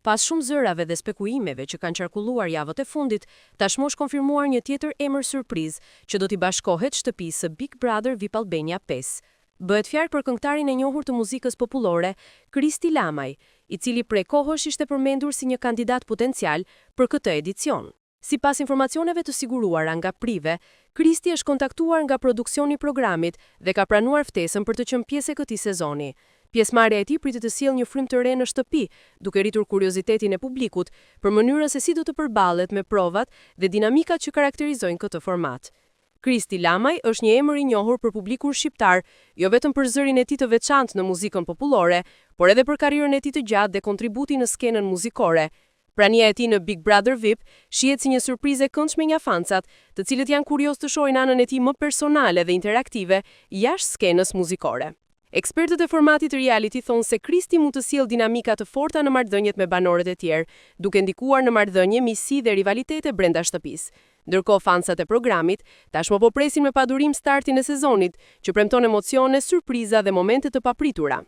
Pas shumë zërave dhe spekuimeve që kanë qarkulluar javët e fundit, tashmë është konfirmuar një tjetër emër surprizë që do t'i bashkohet shtëpisë së Big Brother VIP Albania 5. Bëhet fjalë për këngëtarin e njohur të muzikës popullore, Kristi Lamaj, i cili prej kohësh ishte përmendur si një kandidat potencial për këtë edicion. Sipas informacioneve të siguruara nga Prive, Kristi është kontaktuar nga produksioni i programit dhe ka pranuar ftesën për të qenë pjesë e këtij sezoni. Pjesëmarrja e tij pritet të sjellë një frymë të re në shtëpi, duke rritur kuriozitetin e publikut për mënyrën se si do të përballet me provat dhe dinamikat që karakterizojnë këtë format. Kristi Lamaj është një emër i njohur për publikun shqiptar, jo vetëm për zërin e tij të veçantë në muzikën popullore, por edhe për karrierën e tij të gjatë dhe kontributin në skenën muzikore. Prania e tij në Big Brother VIP shihet si një surprizë e këndshme nga fancat, të cilët janë kurioz të shohin anën e tij më personale dhe interaktive jashtë skenës muzikore. Ekspertët e formatit reality thonë se Kristi mund të sjellë dinamika të forta në marrëdhëniet me banorët e tjerë, duke ndikuar në marrëdhënie, miqësi dhe rivalitete brenda shtëpisë. Ndërkohë fansat e programit tashmë po presin me padurim startin e sezonit, që premton emocione, surpriza dhe momente të papritura.